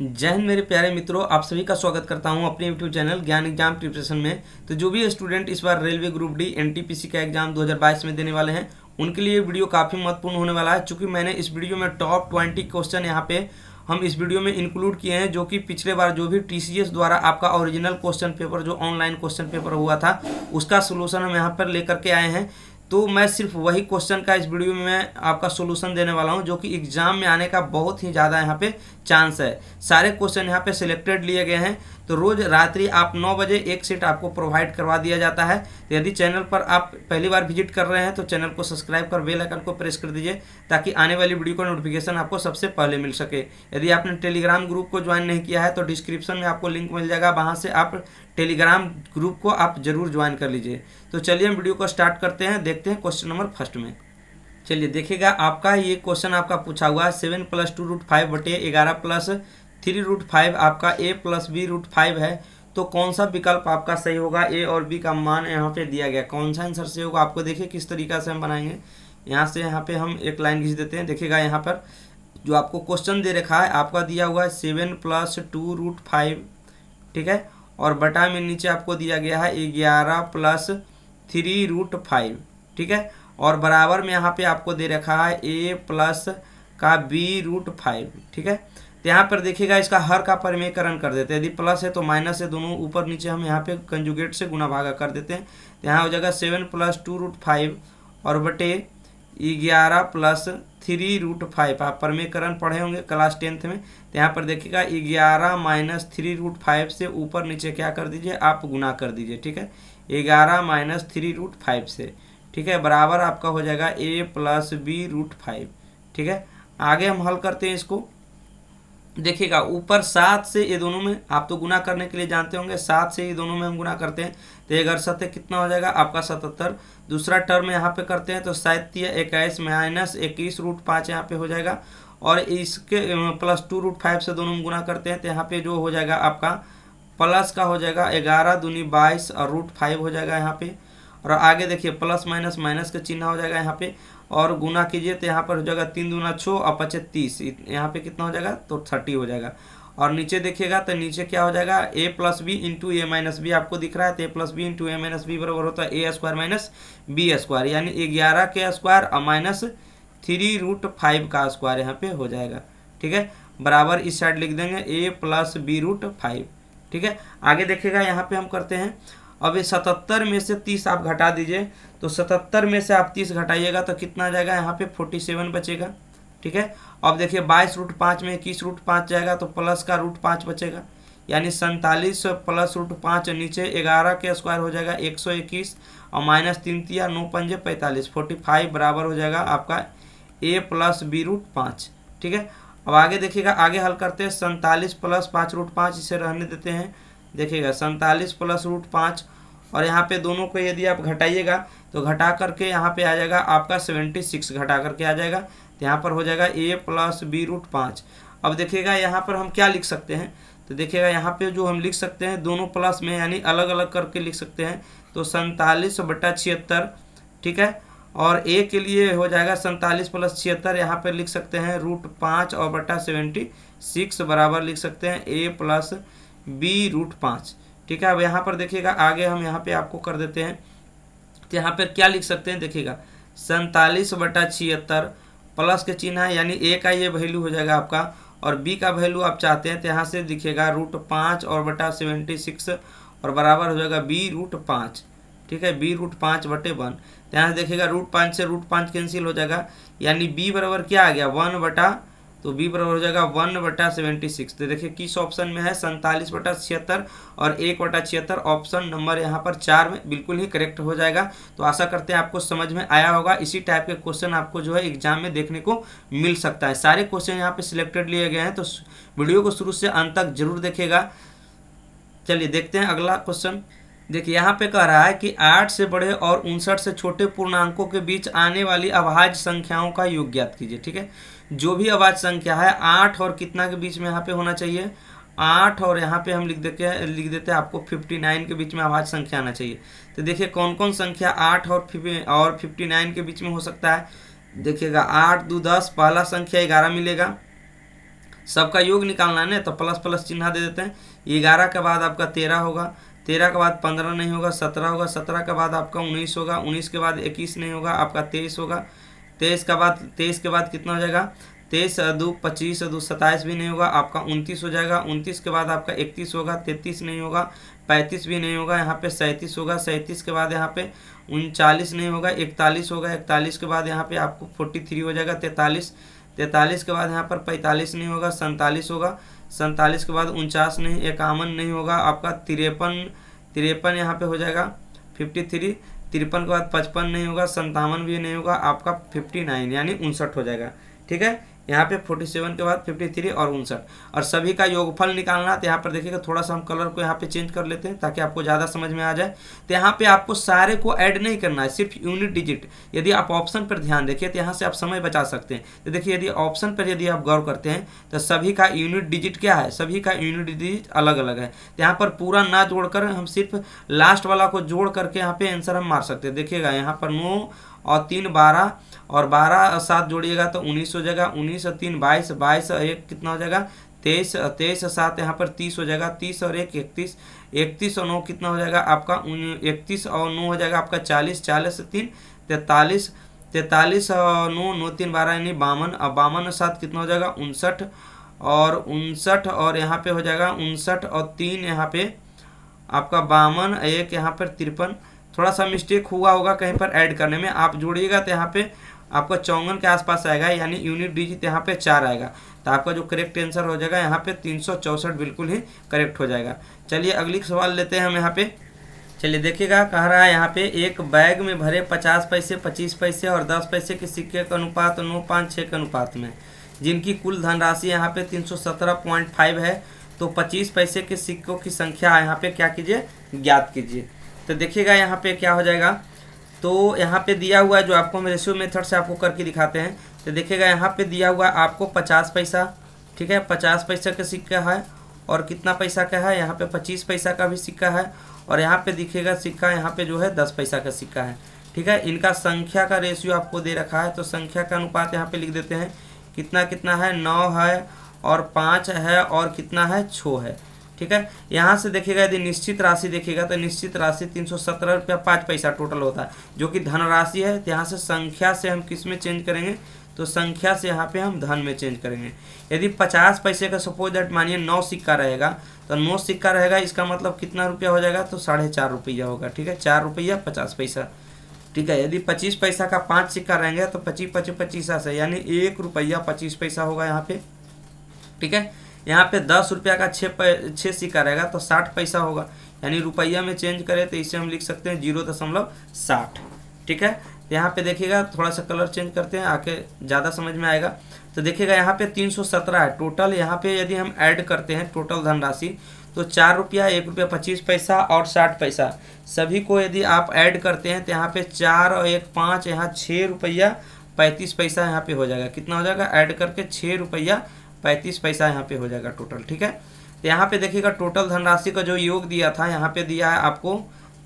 जय हिंद मेरे प्यारे मित्रों, आप सभी का स्वागत करता हूं अपने यूट्यूब चैनल ज्ञान एग्जाम प्रिपरेशन में। तो जो भी स्टूडेंट इस बार रेलवे ग्रुप डी एनटीपीसी का एग्जाम 2022 में देने वाले हैं उनके लिए वीडियो काफ़ी महत्वपूर्ण होने वाला है। चूंकि मैंने इस वीडियो में टॉप 20 क्वेश्चन यहाँ पे हम इस वीडियो में इंक्लूड किए हैं, जो कि पिछले बार जो भी टीसीएस द्वारा आपका ओरिजिनल क्वेश्चन पेपर जो ऑनलाइन क्वेश्चन पेपर हुआ था उसका सोल्यूशन हम यहाँ पर लेकर के आए हैं। तो मैं सिर्फ वही क्वेश्चन का इस वीडियो में मैं आपका सोल्यूशन देने वाला हूं, जो कि एग्जाम में आने का बहुत ही ज़्यादा यहाँ पे चांस है। सारे क्वेश्चन यहाँ पे सिलेक्टेड लिए गए हैं। तो रोज़ रात्रि आप 9 बजे एक सेट आपको प्रोवाइड करवा दिया जाता है। तो यदि चैनल पर आप पहली बार विजिट कर रहे हैं तो चैनल को सब्सक्राइब कर बेल आइकन को प्रेस कर दीजिए, ताकि आने वाली वीडियो का नोटिफिकेशन आपको सबसे पहले मिल सके। यदि आपने टेलीग्राम ग्रुप को ज्वाइन नहीं किया है तो डिस्क्रिप्शन में आपको लिंक मिल जाएगा, वहाँ से आप टेलीग्राम ग्रुप को आप जरूर ज्वाइन कर लीजिए। तो चलिए हम वीडियो को स्टार्ट करते हैं, देखते हैं क्वेश्चन नंबर फर्स्ट में। चलिए देखिएगा, आपका ये क्वेश्चन आपका पूछा हुआ है 7 + 2√5 बटे 11 + 3√5 आपका a + b√5 है। तो कौन सा विकल्प आपका सही होगा? ए और बी का मान यहाँ पे दिया गया, कौन सा आंसर सही होगा? आपको देखिए किस तरीका से हम बनाएंगे। यहाँ से यहाँ पे हम एक लाइन खींच देते हैं। देखिएगा यहाँ पर जो आपको क्वेश्चन दे रखा है आपका दिया हुआ है 7 + 2√5, ठीक है, और बटा में नीचे आपको दिया गया है 11 + 3√5, ठीक है, और बराबर में यहाँ पे आपको दे रखा है a + का b√5, ठीक है। तो यहाँ पर देखिएगा इसका हर का परिमेयकरण कर देते हैं। यदि प्लस है तो माइनस है, दोनों ऊपर नीचे हम यहाँ पे कंजुगेट से गुना भागा कर देते हैं। तो यहाँ हो जाएगा 7 + 2√5 और बटे 11 + 3√5। आप परिमेयकरण पढ़े होंगे क्लास 10th में। तो यहाँ पर देखिएगा 11 - 3√5 से ऊपर नीचे क्या कर दीजिए, आप गुना कर दीजिए, ठीक है, 11 - 3√5 से, ठीक है, बराबर आपका हो जाएगा a + b√5, ठीक है। आगे हम हल करते हैं इसको। देखिएगा ऊपर 7 से ये दोनों में आप तो गुना करने के लिए जानते होंगे, 7 से ये दोनों में हम गुना करते हैं तो 11 7 कितना हो जाएगा आपका 77। दूसरा टर्म यहाँ पे करते हैं तो 7 21 - 21√5 यहाँ पे हो जाएगा, और इसके + 2√5 से दोनों में गुना करते हैं तो यहाँ पे जो हो जाएगा आपका प्लस का हो जाएगा 11 दूनी 22 और √5 हो जाएगा यहाँ पे। और आगे देखिए प्लस माइनस माइनस का चिन्ह हो जाएगा यहाँ पे, और गुना कीजिए तो यहाँ पर हो जाएगा 3 दूना 6 और 5 30, यहाँ पे कितना हो जाएगा तो 30 हो जाएगा। और नीचे देखिएगा तो नीचे क्या हो जाएगा a + b × a - b आपको दिख रहा है। तो a + b × a - b बराबर होता है a² - b², यानी 11 के स्क्वायर और माइनस 3√5 का स्क्वायर यहाँ पे हो जाएगा, ठीक है, बराबर इस साइड लिख देंगे a + b√5, ठीक है। आगे देखिएगा यहाँ पे हम करते हैं। अब ये 77 में से 30 आप घटा दीजिए, तो 77 में से आप 30 घटाइएगा तो कितना आ जाएगा यहाँ पे 47 बचेगा, ठीक है। अब देखिए 22√5 में 21√5 जाएगा तो प्लस का √5 बचेगा, यानी 47 + √5, नीचे 11 के स्क्वायर हो जाएगा 121 और माइनस 3 × 9 × 5 = 45, 45 बराबर हो जाएगा आपका a + b√5, ठीक है। अब आगे देखिएगा, आगे हल करते हैं। 47 + 5√5 इसे रहने देते हैं। देखिएगा 47 + √5 और यहाँ पे दोनों को यदि आप घटाइएगा तो घटा करके यहाँ पे आ जाएगा आपका 76 घटा करके आ जाएगा। तो यहाँ पर हो जाएगा a + b√5। अब देखिएगा यहाँ पर हम क्या लिख सकते हैं, तो देखिएगा यहाँ पे जो हम लिख सकते हैं दोनों प्लस में, यानी अलग अलग करके लिख सकते हैं। तो 47/76, ठीक है, और a के लिए हो जाएगा 47 + 76, यहाँ पर लिख सकते हैं √5 और बटा 76 बराबर लिख सकते हैं a + b√5, ठीक है। अब यहाँ पर देखिएगा आगे हम यहाँ पे आपको कर देते हैं। तो यहाँ पर क्या लिख सकते हैं, देखिएगा 47/76 प्लस के चिन्ह है, यानी a का ये वैल्यू हो जाएगा आपका, और b का वैल्यू आप चाहते हैं तो यहाँ से दिखेगा √5 और बटा 76 और बराबर हो जाएगा b√5, ठीक है, b√5 बटे 1। तो यहाँ से देखिएगा √5 से √5 कैंसिल हो जाएगा, यानी b बराबर क्या आ गया 1 बटा, तो b बराबर हो जाएगा 1/76। तो देखिए किस ऑप्शन में है 47/76 और 1/76, ऑप्शन नंबर यहाँ पर 4 में बिल्कुल ही करेक्ट हो जाएगा। तो आशा करते हैं आपको समझ में आया होगा। इसी टाइप के क्वेश्चन आपको जो है एग्जाम में देखने को मिल सकता है। सारे क्वेश्चन यहाँ पे सिलेक्टेड लिए गए हैं, तो वीडियो को शुरू से अंत तक जरूर देखिएगा। चलिए देखते हैं अगला क्वेश्चन। देखिए यहाँ पे कह रहा है कि 8 से बड़े और 59 से छोटे पूर्णांकों के बीच आने वाली अभाज्य संख्याओं का योग ज्ञात कीजिए, ठीक है। जो भी अभाज्य संख्या है 8 और कितना के बीच में यहाँ पे होना चाहिए, 8 और यहाँ पे हम लिख देते हैं आपको 59 के बीच में अभाज्य संख्या आना चाहिए। तो देखिए कौन कौन संख्या 8 और 59 के बीच में हो सकता है। देखिएगा 8 × 2 = 10, पहला संख्या 11 मिलेगा, सबका योग निकालना है ना, तो प्लस प्लस चिन्ह दे देते हैं। 11 के बाद आपका 13 होगा, 13 के बाद 15 नहीं होगा, 17 होगा, 17 के बाद आपका 19 होगा, 19 के बाद 21 नहीं होगा, आपका 23 होगा, 23 के बाद कितना हो जाएगा, 23 2 25 2 27 भी नहीं होगा, आपका 29 हो जाएगा, 29 के बाद आपका 31 होगा, 33 नहीं होगा, 35 भी नहीं होगा, यहाँ पे 37 होगा, 37 के बाद यहाँ पे 39 नहीं होगा, 41 होगा, 41 के बाद यहाँ पे आपको 43 हो जाएगा, 43 के बाद यहाँ पर 45 नहीं होगा, 47 होगा, 47 के बाद 49 नहीं, 51 नहीं होगा, आपका 53 यहाँ पे हो जाएगा, 53 के बाद 55 नहीं होगा, 57 भी नहीं होगा, आपका 59 यानी 59 हो जाएगा। ठीक है, यहाँ पे 47 के बाद 53 और 59, और सभी का योगफल निकालना। तो यहाँ पर देखिएगा थोड़ा सा हम कलर को यहाँ पे चेंज कर लेते हैं ताकि आपको ज़्यादा समझ में आ जाए। तो यहाँ पे आपको सारे को ऐड नहीं करना है, सिर्फ यूनिट डिजिट। यदि आप ऑप्शन पर ध्यान देखिए तो यहाँ से आप समय बचा सकते हैं। तो देखिए यदि ऑप्शन पर यदि आप गौर करते हैं तो सभी का यूनिट डिजिट क्या है, सभी का यूनिट डिजिट अलग अलग है। तो यहाँ पर पूरा ना जोड़कर हम सिर्फ लास्ट वाला को जोड़ करके यहाँ पे आंसर हम मार सकते हैं। देखिएगा यहाँ पर 9 और 3 12 और 12 और 7 जोड़िएगा तो 19 हो जाएगा, 19 और 3 22, 22 और 1 कितना हो जाएगा 23, 23 और 7 यहाँ पर 30 हो जाएगा, 30 और 1 31, 31 और 9 कितना हो जाएगा आपका 31 और 9 हो जाएगा आपका 40, 40 और 3 43, 43 और 9 9 3 12 यानी 52, और 52 और 7 कितना हो जाएगा 59, और 59 और यहाँ पे हो जाएगा 59 और 3 यहाँ पे आपका 52, 1 यहाँ पर 53। थोड़ा सा मिस्टेक हुआ होगा कहीं पर ऐड करने में, आप जोड़िएगा तो यहाँ पे आपका 54 के आसपास आएगा, यानी यूनिट डिजिट यहाँ पे 4 आएगा। तो आपका जो करेक्ट आंसर हो जाएगा यहाँ पे 364 बिल्कुल ही करेक्ट हो जाएगा। चलिए अगली सवाल लेते हैं हम यहाँ पे। चलिए देखिएगा, कह रहा है यहाँ पे एक बैग में भरे 50 पैसे, 25 पैसे और 10 पैसे के सिक्के का अनुपात 9:5:6 के अनुपात में, जिनकी कुल धनराशि यहाँ पे 317.5 है। तो 25 पैसे के सिक्कों की संख्या यहाँ पे क्या कीजिए, ज्ञात कीजिए। तो देखिएगा यहाँ पे क्या हो जाएगा, तो यहाँ पे दिया हुआ है, जो आपको हम रेशियो मेथड से आपको करके दिखाते हैं। तो देखिएगा यहाँ पे दिया हुआ है आपको 50 पैसा, ठीक है, 50 पैसा का सिक्का है, और कितना पैसा का है, यहाँ पे 25 पैसा का भी सिक्का है, और यहाँ पे दिखेगा सिक्का यहाँ पे जो है 10 पैसा का सिक्का है। ठीक है, इनका संख्या का रेशियो आपको दे रखा है, तो संख्या का अनुपात यहाँ पे लिख देते हैं। कितना कितना है, 9 है और 5 है और कितना है 6 है। ठीक है, यहाँ से देखिएगा यदि निश्चित राशि देखिएगा तो निश्चित राशि 317 रुपया 5 पैसा टोटल होता है, जो कि धनराशि है। तो यहाँ से संख्या से हम किस में चेंज करेंगे, तो संख्या से यहाँ पे हम धन में चेंज करेंगे। यदि 50 पैसे का सपोज दैट मानिए 9 सिक्का रहेगा, तो 9 सिक्का रहेगा, इसका मतलब कितना रुपया हो जाएगा, तो 4.5 रुपया होगा। ठीक है, 4 रुपया 50 पैसा। ठीक है, यदि 25 पैसा का 5 सिक्का रहेंगे तो 25 से यानी 1 रुपया 25 पैसा होगा यहाँ पे। ठीक है, यहाँ पे 10 रुपया का 6 सिक्का रहेगा तो 60 पैसा होगा, यानी रुपया में चेंज करें तो इसे हम लिख सकते हैं 0.60। ठीक है, यहाँ पे देखिएगा थोड़ा सा कलर चेंज करते हैं, आके ज़्यादा समझ में आएगा। तो देखिएगा यहाँ पे 317 है टोटल। यहाँ पे यदि हम ऐड करते हैं टोटल धनराशि तो 4 रुपया, 1 रुपया 25 पैसा और 60 पैसा, सभी को यदि आप ऐड करते हैं तो यहाँ पे 4 और 1 5, यहाँ 6 रुपया 35 पैसा यहाँ पे हो जाएगा। कितना हो जाएगा, ऐड करके 6 रुपया 35 पैसा यहाँ पे हो जाएगा टोटल। ठीक है, तो यहाँ पे देखिएगा टोटल धनराशि का जो योग दिया था, यहाँ पे दिया है आपको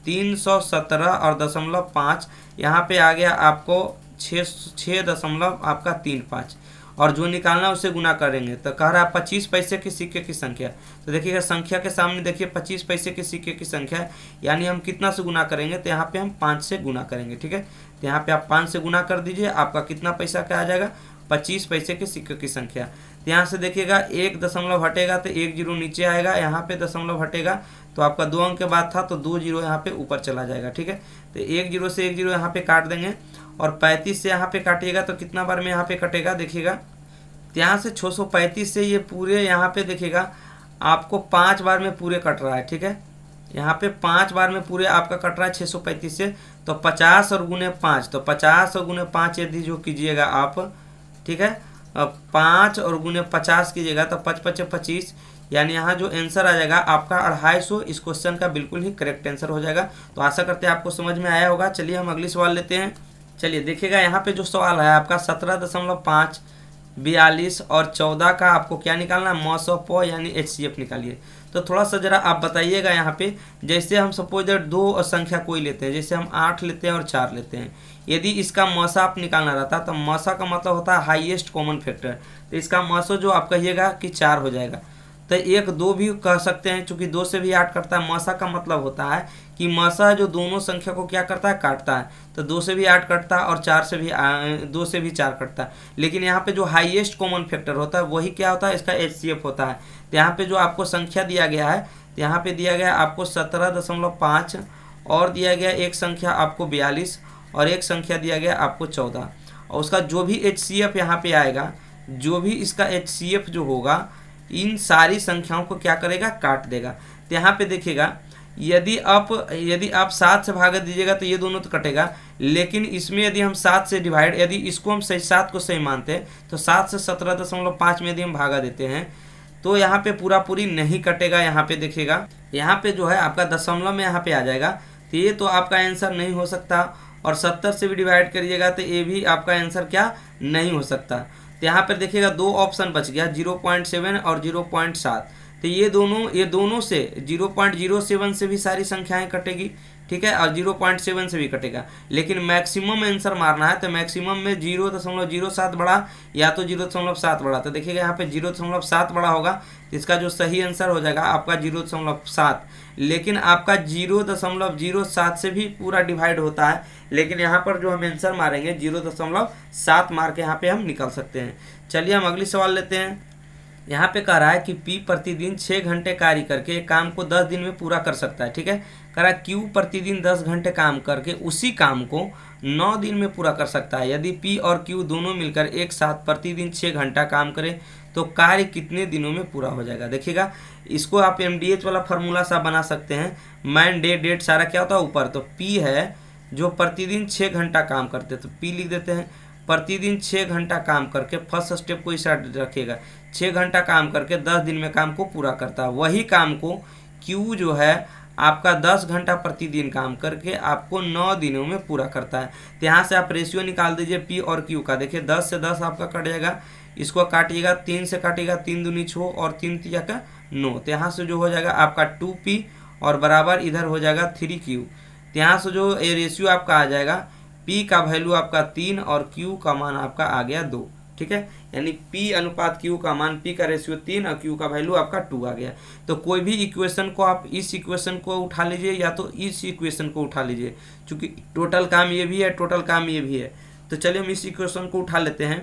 317 और 0.5, यहाँ पे आ गया आपको 6 दशमलव आपका 35, और जो निकालना उसे गुना करेंगे। तो कह रहा है 25 पैसे के सिक्के की संख्या। तो देखिएगा संख्या के सामने देखिए 25 पैसे के सिक्के की संख्या है, यानी हम कितना से गुना करेंगे, तो यहाँ पे हम 5 से गुना करेंगे। ठीक है, तो यहाँ पे आप 5 से गुना कर दीजिए, आपका कितना पैसा का आ जाएगा, 25 पैसे के सिक्के की संख्या। तो यहाँ से देखिएगा 1 दशमलव हटेगा तो 1 जीरो नीचे आएगा, यहाँ पे दशमलव हटेगा तो आपका 2 अंक के बाद था तो 2 जीरो यहाँ पे ऊपर चला जाएगा। ठीक है, तो 1 जीरो से 1 जीरो यहाँ पे काट देंगे, और 35 से यहाँ पे काटिएगा तो कितना बार में यहाँ पे कटेगा, देखिएगा यहाँ से 635 से ये पूरे यहाँ पे देखिएगा आपको 5 बार में पूरे कट रहा है। ठीक है, यहाँ पे 5 बार में पूरे आपका कट रहा है 635 से, तो 50 और गुने 5, तो 50 और गुने 5 यदि जो कीजिएगा आप, ठीक है, 5 और गुने 50 कीजिएगा तो 5 5 25, यानी यहाँ जो आंसर आ जाएगा आपका 250। इस क्वेश्चन का बिल्कुल ही करेक्ट आंसर हो जाएगा। तो आशा करते हैं आपको समझ में आया होगा। चलिए हम अगली सवाल लेते हैं। चलिए देखिएगा यहाँ पे जो सवाल है आपका 17.5 42 और 14 का आपको क्या निकालना है, मॉस ऑफ प यानी HCF निकालिए। तो थोड़ा सा जरा आप बताइएगा यहाँ पे, जैसे हम सपोज दो संख्या कोई लेते हैं, जैसे हम 8 लेते हैं और 4 लेते हैं, यदि इसका मसा आप निकालना रहता तो मसा का मतलब होता है हाईएस्ट कॉमन फैक्टर, तो इसका मसा जो आप कहिएगा कि 4 हो जाएगा। तो 1 2 भी कह सकते हैं, चूंकि 2 से भी 8 करता है। मसा का मतलब होता है कि मसा जो दोनों संख्या को क्या करता है, काटता है। तो 2 से भी 8 कटता है और 4 से भी 2 से भी 4 कटता है। लेकिन यहाँ पे जो हाईएस्ट कॉमन फैक्टर होता है वही क्या होता है, इसका HCF होता है। तो यहाँ पे जो आपको संख्या दिया गया है, तो यहाँ पे दिया गया आपको 17.5 और दिया गया एक संख्या आपको 42 और एक संख्या दिया गया आपको 14, और उसका जो भी HCF यहाँ पे आएगा, जो भी इसका HCF जो होगा, इन सारी संख्याओं को क्या करेगा, काट देगा। तो यहाँ पे देखिएगा, यदि आप 7 से भागा दीजिएगा तो ये दोनों तो कटेगा, लेकिन इसमें यदि हम 7 से डिवाइड, यदि इसको हम 7 को सही मानते हैं तो 7 से 17.5 में यदि हम भागा देते हैं तो यहाँ पे पूरा पूरी नहीं कटेगा। यहाँ पे देखिएगा, यहाँ पे जो है आपका दशमलव में यहाँ पे आ जाएगा, तो ये तो आपका आंसर नहीं हो सकता। और 70 से भी डिवाइड करिएगा तो ये भी आपका आंसर क्या नहीं हो सकता। तो यहाँ पर देखिएगा 2 ऑप्शन बच गया, 0.7 और 0.7। तो ये दोनों से 0.07 से भी सारी संख्याएं कटेगी, ठीक है, और 0.7 से भी कटेगा। लेकिन मैक्सिमम आंसर मारना है तो मैक्सिमम में 0.07 बढ़ा या तो 0.7 बढ़ा। तो देखिएगा यहाँ पे 0.7 बढ़ा होगा, तो इसका जो सही आंसर हो जाएगा आपका 0.7। लेकिन आपका 0.07 से भी पूरा डिवाइड होता है, लेकिन यहाँ पर जो हम आंसर मारेंगे 0.7 मार के यहाँ पे हम निकाल सकते हैं। चलिए हम अगली सवाल लेते हैं। यहाँ पे कह रहा है कि P प्रतिदिन 6 घंटे कार्य करके एक काम को 10 दिन में पूरा कर सकता है, ठीक है। कह रहा है Q प्रतिदिन 10 घंटे काम करके उसी काम को 9 दिन में पूरा कर सकता है। यदि P और Q दोनों मिलकर एक साथ प्रतिदिन 6 घंटा काम करें तो कार्य कितने दिनों में पूरा हो जाएगा। देखिएगा, इसको आप MDH वाला फार्मूला सा बना सकते हैं। मैन डे डेट सारा क्या होता है ऊपर, तो P है जो प्रतिदिन 6 घंटा काम करते, तो P लिख देते हैं। प्रतिदिन 6 घंटा काम करके, फर्स्ट स्टेप को इस रखिएगा, 6 घंटा काम करके 10 दिन में काम को पूरा करता है। वही काम को Q जो है आपका 10 घंटा प्रतिदिन काम करके आपको 9 दिनों में पूरा करता है। तो यहाँ से आप रेशियो निकाल दीजिए P और Q का। देखिए 10 से 10 आपका कट जाएगा, इसको काटिएगा, 3 से काटिएगा, 3 दूनी 6 और 3 तिया का 9। तो यहाँ से जो हो जाएगा आपका 2P और बराबर इधर हो जाएगा 3Q। तो यहाँ से जो ये रेशियो आपका आ जाएगा, P का वैल्यू आपका 3 और Q का मान आपका आ गया 2, ठीक है। यानी P अनुपात Q का मान, P का रेशियो 3 और Q का वैल्यू आपका 2 आ गया। तो कोई भी इक्वेशन को आप इस इक्वेशन को उठा लीजिए या तो इस इक्वेशन को उठा लीजिए, क्योंकि टोटल काम ये भी है, टोटल काम ये भी है। तो चलिए हम इस इक्वेशन को उठा लेते हैं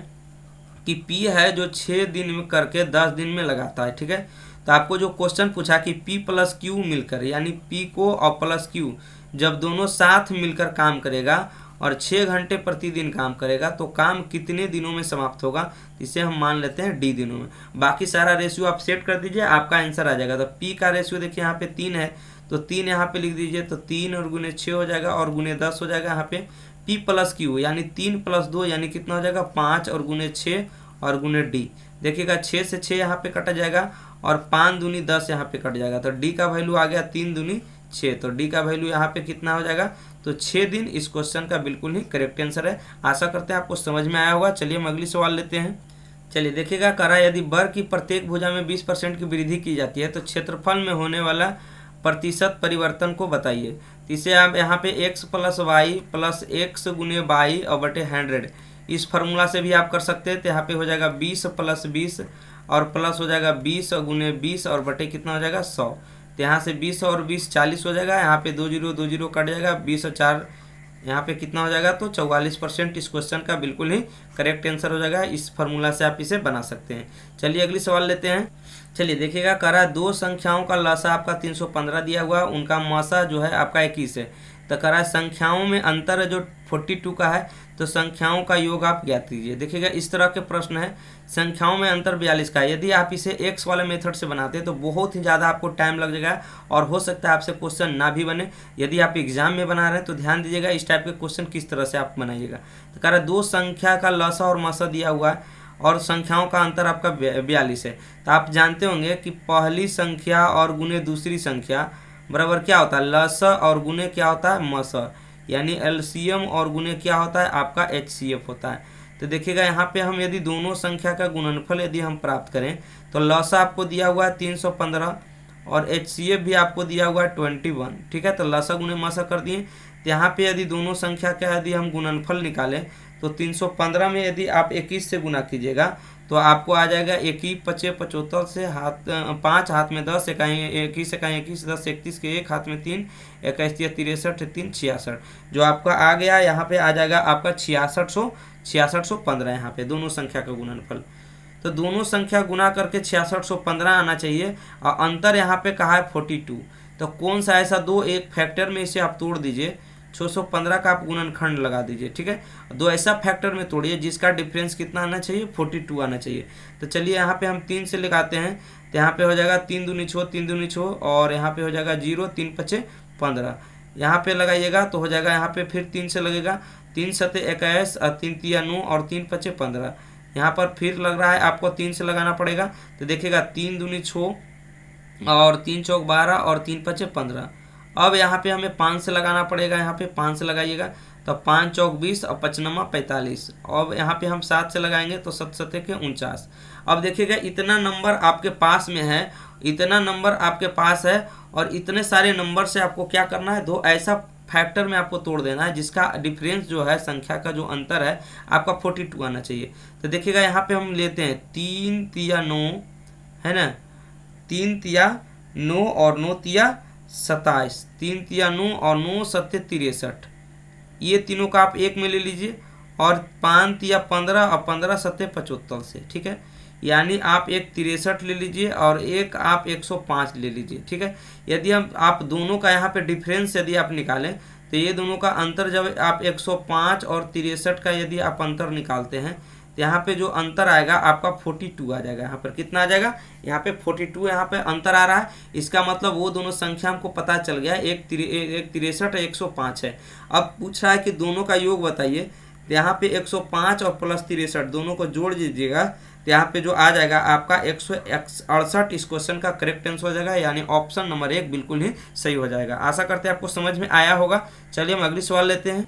कि P है जो 6 दिन में करके 10 दिन में लगाता है, ठीक है। तो आपको जो क्वेश्चन पूछा कि P प्लस Q मिलकर, यानी P को और प्लस Q जब दोनों साथ मिलकर काम करेगा और 6 घंटे प्रतिदिन काम करेगा तो काम कितने दिनों में समाप्त होगा, इसे हम मान लेते हैं D दिनों में। बाकी सारा रेशियो आप सेट कर दीजिए, आपका आंसर आ जाएगा। तो P का रेशियो देखिए यहाँ पे 3 है, तो 3 यहाँ पे लिख दीजिए, तो 3 और गुने 6 हो जाएगा और गुने 10 हो जाएगा। यहाँ पे P प्लस Q यानी 3 प्लस 2 यानी कितना हो जाएगा 5 और गुने 6 और गुने D। देखिएगा 6 से 6 यहाँ पे कटा जाएगा और 5 दूनी 10 यहाँ पे कट जाएगा, तो D का वैल्यू आ गया 3 दूनी 6, तो D का वैल्यू यहाँ पे कितना हो जाएगा, तो 6 दिन इस क्वेश्चन का बिल्कुल ही करेक्ट आंसर है। आशा करते हैं आपको समझ में आया होगा। चलिए हम अगली सवाल लेते हैं। चलिए देखिएगा, करा यदि वर्ग की प्रत्येक भुजा में 20% की वृद्धि की जाती है तो क्षेत्रफल में होने वाला प्रतिशत परिवर्तन को बताइए। इसे आप यहाँ पे x plus y plus x गुने वाई और बटे 100 इस फार्मूला से भी आप कर सकते हैं। तो यहाँ पे हो जाएगा 20 प्लस 20 और प्लस हो जाएगा 20 और गुने 20 और बटे कितना हो जाएगा 100। तो यहाँ से 20 और 20 40 हो जाएगा, यहाँ पे 2 0 कट जाएगा, 20 और 4 यहाँ पे कितना हो जाएगा, तो 44% इस क्वेश्चन का बिल्कुल ही करेक्ट आंसर हो जाएगा। इस फार्मूला से आप इसे बना सकते हैं। चलिए अगली सवाल लेते हैं। चलिए देखिएगा, करा दो संख्याओं का लसा आपका 315 दिया हुआ, उनका मसा जो है आपका 21 है। तो करा संख्याओं में अंतर जो 42 का है, तो संख्याओं का योग आप ज्ञात कीजिए। देखिएगा इस तरह के प्रश्न है, संख्याओं में अंतर 42 का है। यदि आप इसे एक्स वाले मेथड से बनाते हैं तो बहुत ही ज़्यादा आपको टाइम लग जाएगा और हो सकता है आपसे क्वेश्चन ना भी बने। यदि आप एग्जाम में बना रहे हैं तो ध्यान दीजिएगा इस टाइप के क्वेश्चन किस तरह से आप बनाइएगा। तो कह रहा दो संख्या का लसा और मसा दिया हुआ है और संख्याओं का अंतर आपका 42 है। तो आप जानते होंगे कि पहली संख्या और गुने दूसरी संख्या बराबर क्या होता है, लसा और गुने क्या होता है, मसा, यानी एलसीएम और गुने क्या होता है आपका एचसीएफ होता है। तो देखिएगा यहाँ पे हम यदि दोनों संख्या का गुणनफल यदि हम प्राप्त करें तो लसा आपको दिया हुआ है 315 और HCF भी आपको दिया हुआ है 21, ठीक है। तो लसा गुणे मसा कर दिए। तो यहाँ पे यदि दोनों संख्या का यदि हम गुणनफल निकालें तो 315 में यदि आप 21 से गुना कीजिएगा तो आपको आ जाएगा 21 25 75 से हाथ 5 हाथ में 10 इकाई 21 इकाई 21 10 31 के 1 हाथ में 3 21 63 3 66 जो आपका आ गया। यहाँ पे आ जाएगा आपका 6615 यहाँ पे दोनों संख्या का गुणनफल। तो दोनों संख्या गुना करके 6615 आना चाहिए और अंतर यहाँ पे कहा है 42। तो कौन सा ऐसा दो एक फैक्टर में इसे आप तोड़ दीजिए, 615 का आप गुणनखंड लगा दीजिए, ठीक है। दो ऐसा फैक्टर में तोड़िए जिसका डिफरेंस कितना आना चाहिए 42 आना चाहिए। तो चलिए यहाँ पे हम 3 से लगाते हैं। तो यहाँ पे हो जाएगा 3 दूनी 6 3 दूनी 6 और यहाँ पे हो जाएगा 0 3 5 15। यहाँ पे लगाइएगा तो हो जाएगा यहाँ पे फिर 3 से लगेगा 3 7 21 और 3 3 9 और 3 5 15। यहाँ पर फिर लग रहा है आपको 3 से लगाना पड़ेगा। तो देखिएगा 3 दूनी 6 और 3 चौक 12 और 3 5 15। अब यहाँ पे हमें 5 से लगाना पड़ेगा। यहाँ पे 5 से लगाइएगा तो 5 चौक 20 और 5 9 45। अब यहाँ पे हम 7 से लगाएंगे तो 7 7 के 49। अब देखिएगा इतना नंबर आपके पास में है, इतना नंबर आपके पास है और इतने सारे नंबर से आपको क्या करना है, दो ऐसा फैक्टर में आपको तोड़ देना है जिसका डिफरेंस जो है संख्या का जो अंतर है आपका 42 आना चाहिए। तो देखिएगा यहाँ पे हम लेते हैं 3 तिया 9 है ना, 3 तिया 9 और 9 तिया 27, 3 तिया 9 और 9 7 63। ये तीनों का आप एक में ले लीजिए और 5 तिया 15 और 15 7 75 से, ठीक है। यानी आप एक 63 ले लीजिए और एक आप 105 ले लीजिए, ठीक है। यदि हम आप दोनों का यहाँ पे डिफरेंस यदि आप निकालें तो ये दोनों का अंतर जब आप 105 और 63 का यदि आप अंतर निकालते हैं तो यहाँ पे जो अंतर आएगा आपका 42 आ जाएगा। यहाँ पर कितना आ जाएगा, यहाँ पे 42 यहाँ पे अंतर आ रहा है। इसका मतलब वो दोनों संख्या हमको पता चल गया, एक 63 105 है। अब पूछ रहा है कि दोनों का योग बताइए। तो यहाँ पे 105 और प्लस 63 दोनों को जोड़ दीजिएगा तो यहाँ पे जो आ जाएगा आपका 168 इस क्वेश्चन का करेक्ट आंसर हो जाएगा, यानी ऑप्शन नंबर 1 बिल्कुल ही सही हो जाएगा। आशा करते हैं आपको समझ में आया होगा। चलिए हम अगली सवाल लेते हैं।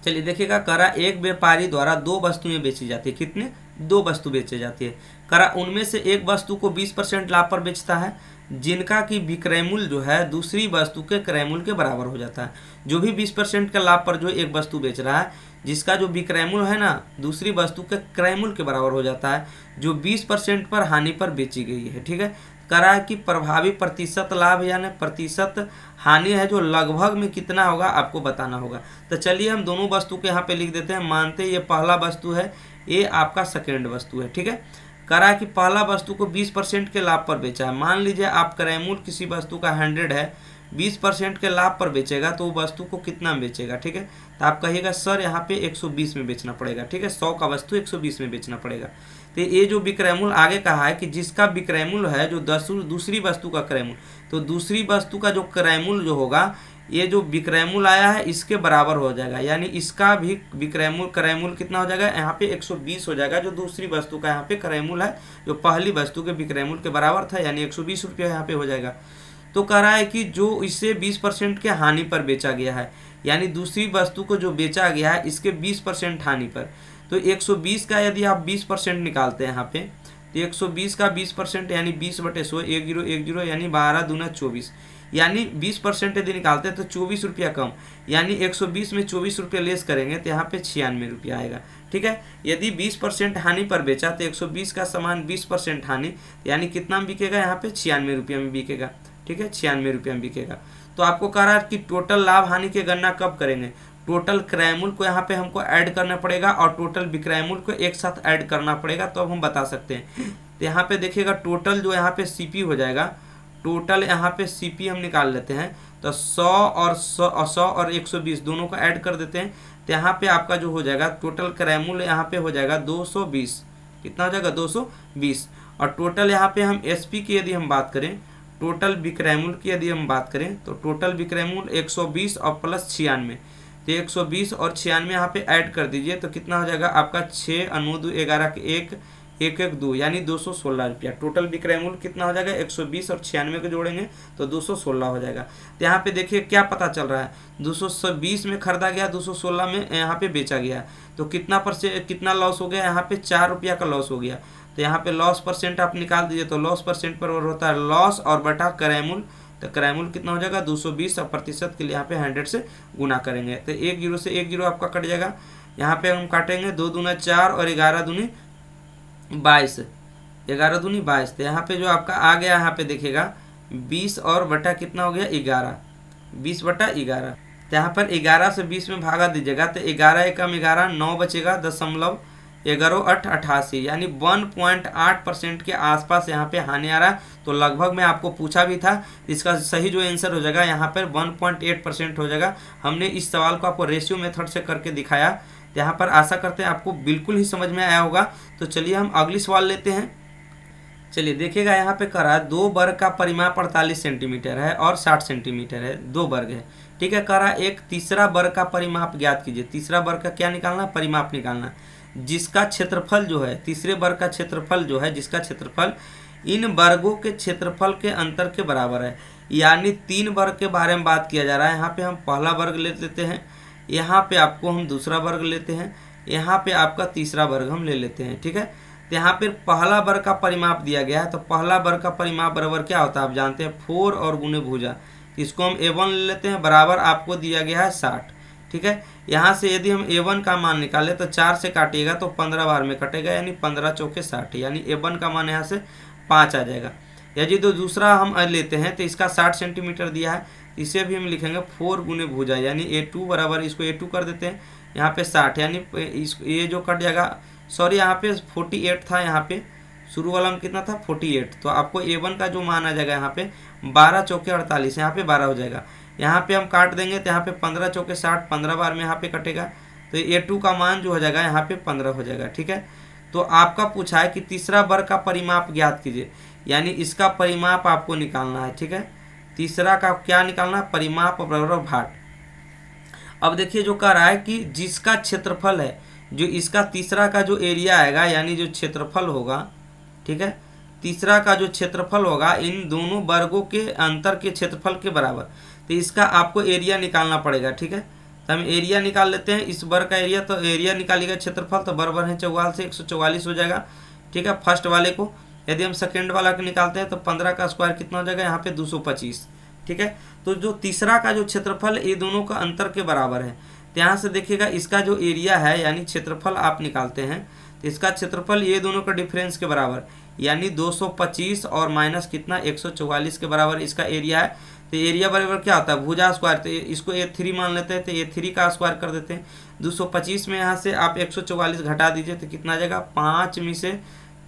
चलिए देखिएगा, करा एक व्यापारी द्वारा 2 वस्तुएं बेची जाती है। कितने? 2 वस्तु बेची जाती है। करा उनमें से एक वस्तु को 20% लाभ पर बेचता है जिनका कि विक्रय मूल्य जो है दूसरी वस्तु के क्रय मूल्य के बराबर हो जाता है। जो भी 20% के लाभ पर जो एक वस्तु बेच रहा है जिसका जो विक्रय मूल्य है ना दूसरी वस्तु के क्रय मूल्य के बराबर हो जाता है जो 20% पर हानि पर बेची गई है, ठीक है। करा कि प्रभावी प्रतिशत लाभ यानी प्रतिशत हानि है जो लगभग में कितना होगा आपको बताना होगा। तो चलिए हम दोनों वस्तु के यहाँ पे लिख देते हैं। मानते ये पहला वस्तु है, ये आपका सेकेंड वस्तु है, ठीक है। करा कि पहला वस्तु को 20% के लाभ पर बेचा है। मान लीजिए आप क्रय मूल्य किसी वस्तु का 100 है, 20% के लाभ पर बेचेगा तो वस्तु को कितना में बेचेगा, ठीक है। तो आप कहिएगा सर यहाँ पे 120 में बेचना पड़ेगा, ठीक है। 100 का वस्तु 120 में बेचना पड़ेगा। तो ये जो विक्रय मूल्य आगे कहा है कि जिसका विक्रय मूल्य है जो दूसरी वस्तु का क्रय मूल्य, तो दूसरी वस्तु का जो क्रय मूल्य जो होगा ये जो विक्रय मूल्य आया है इसके बराबर हो जाएगा, यानी इसका भी क्रय मूल्य कितना हो जाएगा, यहाँ पे 120 हो जाएगा। जो दूसरी वस्तु का यहाँ पे क्रय मूल्य है जो पहली वस्तु के विक्रय मूल्य के बराबर था, यानी 120 रुपया यहाँ पे हो जाएगा। तो कह रहा है कि जो इसे 20% के हानि पर बेचा गया है, यानी दूसरी वस्तु को जो बेचा गया है इसके 20% हानि पर। तो 120 का यदि आप 20% निकालते हैं यहाँ पे तो 120 का 20% यानी 20/100 10 यानी 12 दूना 24, यानी 20% यदि निकालते हैं तो 24 रुपया कम, यानी 120 में 24 रुपया लेस करेंगे तो यहाँ पे 96 रुपया आएगा, ठीक है। यदि 20% हानि पर बेचा तो 120 का समान 20% हानि, यानी कितना में बिकेगा, यहाँ पे 96 रुपया में बिकेगा, ठीक है। 96 रुपया में बिकेगा। तो आपको कह रहा है कि टोटल लाभ हानि की गणना कब करेंगे, टोटल क्रय मूल्य को यहाँ पे हमको ऐड करना पड़ेगा और टोटल विक्रय मूल्य को एक साथ ऐड करना पड़ेगा, तो अब हम बता सकते हैं। तो यहाँ पे देखिएगा टोटल जो यहाँ पे सीपी हो जाएगा, टोटल यहाँ पे सीपी हम निकाल लेते हैं। तो 100 और 120 दोनों को ऐड कर देते हैं तो यहाँ पे आपका जो हो जाएगा टोटल क्रय मूल्य यहाँ पे हो जाएगा 220। कितना हो जाएगा 220। और टोटल यहाँ पे हम एसपी की यदि हम बात करें, टोटल विक्रय मूल्य की यदि हम बात करें तो टोटल विक्रय मूल्य 120 और प्लस 96, तो 120 और 96 यहाँ पे ऐड कर दीजिए तो कितना हो जाएगा आपका 6 9 2 11 के 1, एक एक 2 यानी 216 रुपया। टोटल विक्रय मूल्य कितना हो जाएगा, 120 और 96 को जोड़ेंगे तो 216 हो जाएगा। तो यहाँ पे देखिए क्या पता चल रहा है, 220 में खरीदा गया, 216 में यहाँ पे बेचा गया, तो कितना लॉस हो गया, यहाँ पे 4 रुपया का लॉस हो गया। तो यहाँ पे लॉस परसेंट आप निकाल दीजिए, तो लॉस परसेंट पर होता है लॉस और बटा क्रय मूल्य। तो क्रय मूल्य कितना हो जाएगा 220 और प्रतिशत के लिए यहाँ पे 100 से गुना करेंगे, तो 1 जीरो से 1 जीरो आपका कट जाएगा। यहाँ पे हम काटेंगे 2 दूना 4 और 11 दूनी 22, 11 दूनी 22। तो यहाँ पे जो आपका आ गया, यहाँ पे देखिएगा 20 और बटा कितना हो गया 11, 20 बटा 11। तो यहाँ पर 11 से 20 में भागा दीजिएगा, तो 11 एकम 11, 9 बचेगा 0.11 88 यानी 1.8% के आसपास यहाँ पे हानि आ रहा है। तो लगभग मैं आपको पूछा भी था, इसका सही जो आंसर हो जाएगा यहाँ पर 1.8% हो जाएगा। हमने इस सवाल को आपको रेशियो मेथड से करके दिखाया। तो यहाँ पर आशा करते हैं आपको बिल्कुल ही समझ में आया होगा। तो चलिए हम अगली सवाल लेते हैं। चलिए देखिएगा, यहाँ पे कह रहा है 2 वर्ग का परिमाप 48 सेंटीमीटर है और 60 सेंटीमीटर है, 2 वर्ग है, ठीक है। कह रहा है एक तीसरा वर्ग का परिमाप ज्ञात कीजिए। तीसरा वर्ग का क्या निकालना, परिमाप निकालना, जिसका क्षेत्रफल जो है, तीसरे वर्ग का क्षेत्रफल जो है, जिसका क्षेत्रफल इन वर्गों के क्षेत्रफल के अंतर के बराबर है। यानी 3 वर्ग के बारे में बात किया जा रहा है। यहाँ पे हम पहला वर्ग ले लेते हैं, यहाँ पे आपको हम दूसरा वर्ग लेते हैं, यहाँ पे आपका तीसरा वर्ग हम ले लेते हैं, ठीक है। तो यहाँ पे पहला वर्ग का परिमाप दिया गया है, तो पहला वर्ग का परिमाप बराबर क्या होता है आप जानते हैं, 4 और गुने भुजा। इसको हम A1 ले लेते हैं, बराबर आपको दिया गया है 60, ठीक है। यहाँ से यदि हम A1 का मान निकालें तो 4 से काटिएगा तो 15 बार में कटेगा, यानी 15 चौके 60, यानी A1 का मान यहाँ से 5 आ जाएगा। यदि तो दूसरा हम लेते हैं तो इसका 60 सेंटीमीटर दिया है, इसे भी हम लिखेंगे 4 गुने भुजा, यानी A2 बराबर, इसको A2 कर देते हैं, यहाँ पे 60, यानी ये जो कट जाएगा, सॉरी यहाँ पे 48 था, यहाँ पे शुरू वाला में कितना था 48, तो आपको A1 का जो मान आ जाएगा यहाँ पे 12 चौके 48, यहाँ पे 12 हो जाएगा। यहाँ पे हम काट देंगे तो यहाँ पे 15 चौके 60, 15 बार में यहाँ पे कटेगा, तो A2 का मान जो हो जाएगा यहाँ पे 15 हो जाएगा, ठीक है। तो आपका पूछा है कि तीसरा वर्ग का परिमाप ज्ञात कीजिए, यानी इसका परिमाप आपको निकालना है, ठीक है। तीसरा का क्या निकालना है, परिमाप बराबर भाट। अब देखिए जो कह रहा है कि जिसका क्षेत्रफल है, जो इसका तीसरा का जो एरिया आएगा, यानी जो क्षेत्रफल होगा, ठीक है, तीसरा का जो क्षेत्रफल होगा इन दोनों वर्गों के अंतर के क्षेत्रफल के बराबर, तो इसका आपको एरिया निकालना पड़ेगा, ठीक है। तो हम एरिया निकाल लेते हैं, इस वर्ग का एरिया, तो एरिया निकालिएगा क्षेत्रफल, तो बराबर है 44 से 144 हो जाएगा, ठीक है, फर्स्ट वाले को। यदि हम सेकेंड वाला को निकालते हैं तो 15 का स्क्वायर कितना हो जाएगा, यहाँ पे 225, ठीक है। तो जो तीसरा का जो क्षेत्रफल ये दोनों का अंतर के बराबर है, तो यहाँ से देखिएगा इसका जो एरिया है, यानी क्षेत्रफल आप निकालते हैं, तो इसका क्षेत्रफल ये दोनों का डिफरेंस के बराबर, यानी 225 और माइनस कितना 144 के बराबर इसका एरिया है। तो एरिया बराबर क्या होता है, भुजा स्क्वायर, तो इसको A3 मान लेते हैं, तो A3 का स्क्वायर कर देते हैं। 225 में यहाँ से आप 144 घटा दीजिए तो कितना आ जाएगा, 5 में से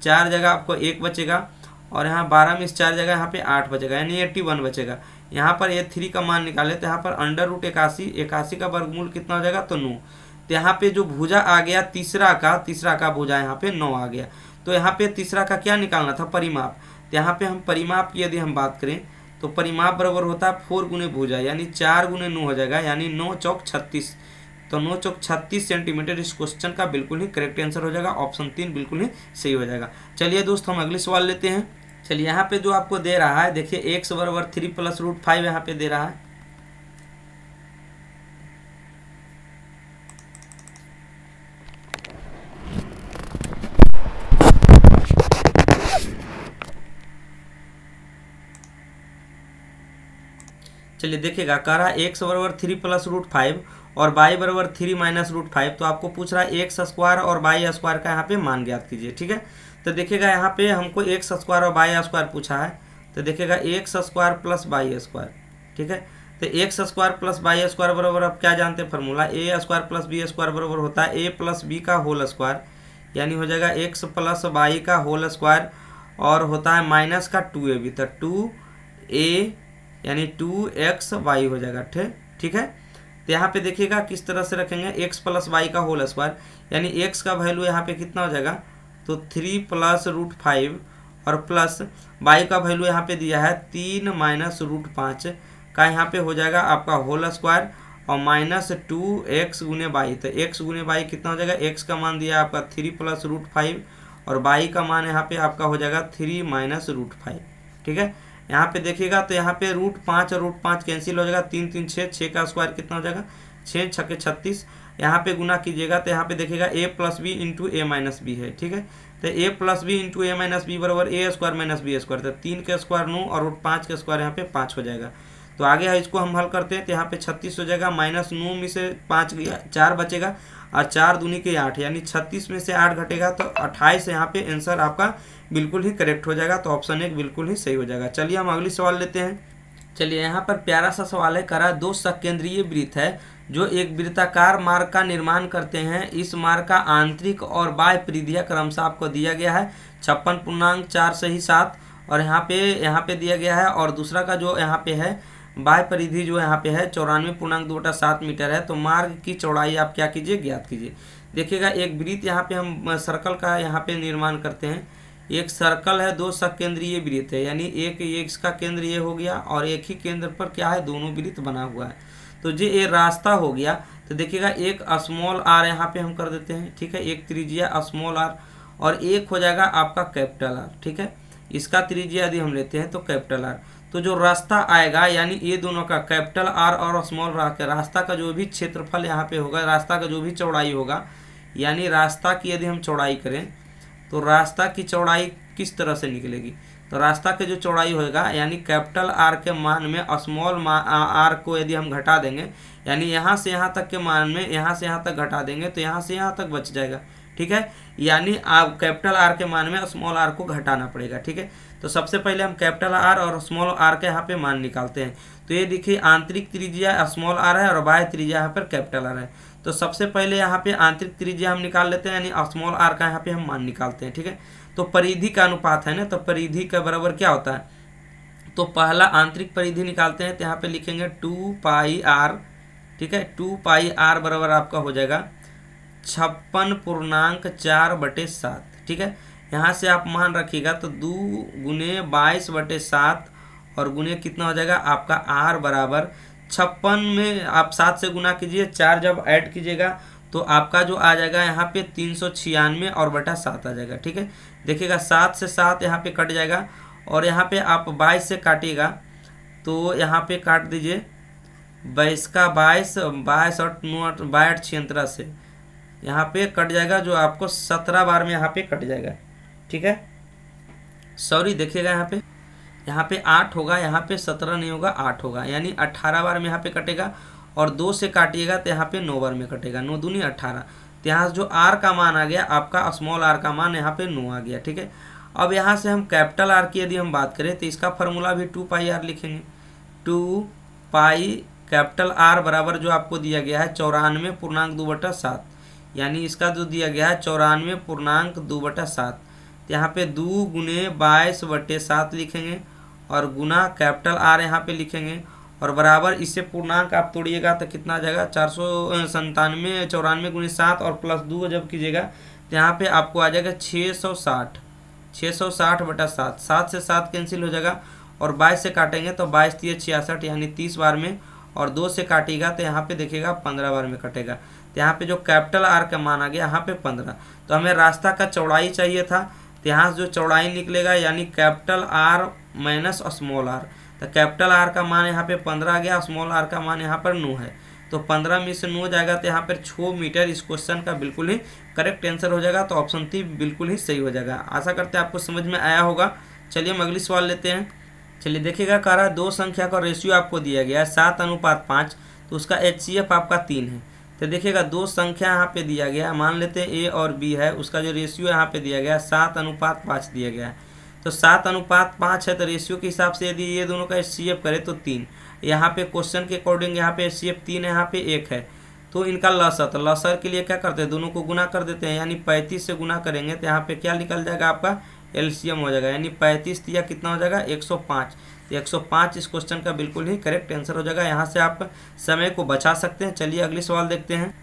4 जगह आपको 1 बचेगा, और यहाँ 12 में से 4 जगह यहाँ पे 8 बचेगा, यानी 81 बचेगा। यहाँ पर A3 का मान निकाले तो यहाँ पर √81 का वर्गमूल कितना हो जाएगा, तो 9। तो यहाँ पे जो भुजा आ गया तीसरा का भुजा यहाँ पे 9 आ गया। तो यहाँ पे तीसरा का क्या निकालना था, परिमाप। तो यहाँ पे हम परिमाप की यदि हम बात करें तो परिमाप बराबर होता है 4 गुने भुजा, यानी 4 गुने 9 हो जाएगा, यानी 9 चौक 36। तो 9 चौक 36 सेंटीमीटर इस क्वेश्चन का बिल्कुल ही करेक्ट आंसर हो जाएगा, ऑप्शन 3 बिल्कुल ही सही हो जाएगा। चलिए दोस्त हम अगले सवाल लेते हैं। चलिए यहाँ पे जो आपको दे रहा है, देखिए x बराबर 3 + √5 यहाँ पे दे रहा है। चलिए देखिएगा, कह रहा है x बराबर 3 + √5 और y बराबर 3 - √5, तो आपको पूछ रहा है x स्क्वायर और y स्क्वायर का यहाँ पे मान ज्ञात कीजिए, ठीक है। तो देखिएगा यहाँ पे हमको x स्क्वायर और y स्क्वायर पूछा है, तो देखिएगा x square plus y square, ठीक है। तो x square plus y square बराबर आप क्या जानते हैं formula, a square plus b square बराबर होता है a प्लस b का होल स्क्वायर, यानी हो जाएगा x प्लस y का होल स्क्वायर, और होता है माइनस का 2ab, तो 2a यानी 2xy हो जाएगा, ठीक है। तो यहाँ पे देखिएगा किस तरह से रखेंगे, x प्लस वाई का होल स्क्वायर, यानी x का वैल्यू यहाँ पे कितना हो जाएगा, तो 3 + √5 और प्लस y का वैल्यू यहाँ पे दिया है 3 - √5 का, यहाँ पे हो जाएगा आपका होल स्क्वायर, और माइनस 2x गुने y, तो x गुने y कितना हो जाएगा, x का मान दिया है आपका 3 + √5 और बाई का मान यहाँ पे आपका हो जाएगा 3 माइनस √5। ठीक है, यहाँ पे देखिएगा तो यहाँ पे √5 और √5 कैंसिल हो जाएगा, 3 3 6, 6 का स्क्वायर कितना हो जाएगा 6 छक्के 36। यहाँ पे गुना कीजिएगा तो यहाँ पे देखिएगा a plus b into a minus b है। ठीक है, तो a plus b into a minus b बराबर a square minus b square, तो 3 के स्क्वायर 9 और √5 के स्क्वायर यहाँ पे 5 हो जाएगा। तो आगे है इसको हम हल करते हैं तो यहाँ पे 36 हो जाएगा, माइनस 9 में से 5 गया 4 बचेगा और 4 दूनी के 8, यानी 36 में से 8 घटेगा तो 28 यहाँ पे आंसर आपका बिल्कुल ही करेक्ट हो जाएगा। तो ऑप्शन 1 बिल्कुल ही सही हो जाएगा। चलिए हम अगली सवाल लेते हैं। चलिए यहाँ पर प्यारा सा सवाल है, करा 2 सकेंद्रीय वृत्त है जो एक वृत्ताकार मार्ग का निर्माण करते हैं। इस मार्ग का आंतरिक और बाह्य परिधियाँ क्रमशः आपको दिया गया है 56.4 से ही 7 और यहाँ पे दिया गया है, और दूसरा का जो यहाँ पे है बाह्य परिधि जो यहाँ पे है 94.2/7 मीटर है। तो मार्ग की चौड़ाई आप क्या कीजिए, ज्ञात कीजिए। देखिएगा एक वृत्त यहाँ पे हम सर्कल का यहाँ पे निर्माण करते हैं। एक सर्कल है, 2 सकेंद्रीय वृत्त है, यानी एक इसका केंद्र ये हो गया और एक ही केंद्र पर क्या है दोनों वृत्त बना हुआ है। तो ये रास्ता हो गया। तो देखिएगा एक स्मॉल आर यहाँ पे हम कर देते हैं। ठीक है, एक त्रिज्या स्मॉल आर और एक हो जाएगा आपका कैपिटल आर। ठीक है, इसका त्रिज्या यदि हम लेते हैं तो कैपिटल आर। तो जो रास्ता आएगा यानी ये दोनों का कैपिटल आर और स्मॉल आर के रास्ता का जो भी क्षेत्रफल यहाँ पे होगा, रास्ता का जो भी चौड़ाई होगा, यानी रास्ता की यदि हम चौड़ाई करें तो रास्ता की चौड़ाई किस तरह से निकलेगी। तो रास्ता की जो चौड़ाई होगा यानी कैपिटल आर के मान में स्मॉल आर को यदि हम घटा देंगे, यानी यहाँ से यहाँ तक के मान में यहाँ से यहाँ तक घटा देंगे तो यहाँ से यहाँ तक बच जाएगा। ठीक है, यानी आप कैपिटल आर के मान में स्मॉल आर को घटाना पड़ेगा। ठीक है, तो सबसे पहले हम कैपिटल आर और स्मॉल आर के यहाँ पे मान निकालते हैं। तो ये देखिए आंतरिक त्रिज्या स्मॉल आर है और बाह्य त्रिज्या यहाँ पर कैपिटल आर है। तो सबसे पहले यहाँ पे आंतरिक त्रिज्या हम निकाल लेते हैं, यानी स्मॉल आर का यहाँ पे हम मान निकालते हैं। ठीक है, तो परिधि का अनुपात है ना, तो परिधि का बराबर क्या होता है, तो पहला आंतरिक परिधि निकालते हैं तो यहाँ पे लिखेंगे 2πr। ठीक है, 2πr बराबर आपका हो जाएगा 56.4/7। ठीक है, यहाँ से आप मान रखिएगा तो 2 गुने 22/7 और गुने कितना हो जाएगा आपका r बराबर 56 में आप 7 से गुना कीजिए, 4 जब ऐड कीजिएगा तो आपका जो आ जाएगा यहाँ पे 396 और बटा 7 आ जाएगा। ठीक है, देखिएगा 7 से 7 यहाँ पे कट जाएगा और यहाँ पे आप 22 से काटिएगा तो यहाँ पे काट दीजिए 22 का 22 और 9 छियंतरा से यहाँ पे कट जाएगा, जो आपको 17 बार में यहाँ पे कट जाएगा। ठीक है, सॉरी देखिएगा यहाँ पे 8 होगा, यहाँ पे 17 नहीं होगा 8 होगा, यानी 18 बार में यहाँ पे कटेगा और 2 से काटिएगा तो यहाँ पे 9 बार में कटेगा, 9 दूनी 18। तो यहाँ जो आर का मान आ गया आपका स्मॉल आर का मान यहाँ पे 9 आ गया। ठीक है, अब यहाँ से हम कैपिटल आर की यदि हम बात करें तो इसका फॉर्मूला भी 2πr लिखेंगे। 2π कैपिटल आर बराबर जो आपको दिया गया है 94.2/7, यानी इसका जो दिया गया है 94.2/7। तो यहाँ पे 2 गुने 22/7 लिखेंगे और गुना कैपिटल आर यहाँ पे लिखेंगे और बराबर इससे पूर्णांक आप तोड़िएगा तो कितना आ जाएगा 497 गुने 7 और प्लस 2 जब कीजिएगा तो यहाँ पे आपको आ जाएगा 660/7। 7 से 7 कैंसिल हो जाएगा और 22 से काटेंगे तो 22 3 66, यानी 30 बार में, और 2 से काटिएगा तो यहाँ पे देखिएगा 15 बार में कटेगा। तो यहाँ पे जो कैपिटल आर का मान आ गया यहाँ पे 15। तो हमें रास्ता का चौड़ाई चाहिए था, तो यहाँ जो चौड़ाई निकलेगा यानी capital R minus small R. तो कैपिटल आर का मान यहाँ पे 15 आ गया, स्मॉल आर का मान यहाँ पर 9 है, तो 15 में से 9 जाएगा तो यहाँ पर 6 मीटर इस क्वेश्चन का बिल्कुल ही करेक्ट आंसर हो जाएगा। तो ऑप्शन 3 बिल्कुल ही सही हो जाएगा। आशा करते हैं आपको समझ में आया होगा। चलिए हम अगली सवाल लेते हैं। चलिए देखिएगा, कह रहा है 2 संख्या का रेशियो आपको दिया गया है 7:5, तो उसका HCF आपका 3 है। तो देखिएगा 2 संख्या यहाँ पे दिया गया है, मान लेते हैं A और B है, उसका जो रेशियो यहाँ पे दिया गया है 7:5 दिया गया है। तो 7:5 है, तो रेशियो के हिसाब से यदि ये दोनों का HCF करे तो 3। यहाँ पे क्वेश्चन के अकॉर्डिंग यहाँ पे HCF 3 है, यहाँ पे 1 है, तो इनका लसर, तो लसर के लिए क्या करते हैं दोनों को गुना कर देते हैं, यानी 35 से गुना करेंगे तो यहाँ पे क्या निकल जाएगा आपका LCM हो जाएगा, यानी 35 या कितना हो जाएगा 105। 105 इस क्वेश्चन का बिल्कुल ही करेक्ट आंसर हो जाएगा। यहाँ से आप समय को बचा सकते हैं। चलिए अगली सवाल देखते हैं।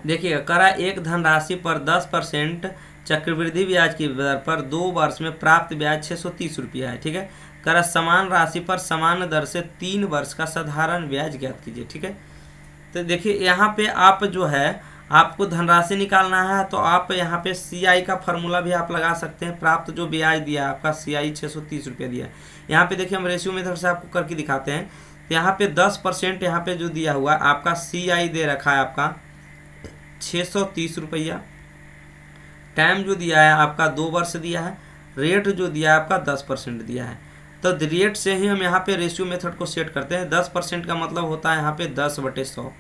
देखिएगा, करा एक धनराशि पर 10% चक्रवृद्धि ब्याज की दर पर 2 वर्ष में प्राप्त ब्याज 630 रुपया है। ठीक है, करा समान राशि पर समान दर से 3 वर्ष का साधारण ब्याज ज्ञात कीजिए। ठीक है, तो देखिए यहाँ पे आप जो है आपको धनराशि निकालना है तो आप यहाँ पे CI का फॉर्मूला भी आप लगा सकते हैं। प्राप्त जो ब्याज दिया है आपका CI 630 रुपया दिया है। यहाँ पे देखिए हम रेशियो मेथड से आपको करके दिखाते हैं। तो यहाँ पे 10% यहाँ पे जो दिया हुआ आपका CI दे रखा है आपका 630 रुपया। टाइम जो दिया है आपका 2 वर्ष दिया है। रेट जो दिया है आपका 10% दिया है। तो रेट से ही हम यहाँ पे रेशियो मेथड को सेट करते हैं। 10% का मतलब होता है यहाँ पे 10/100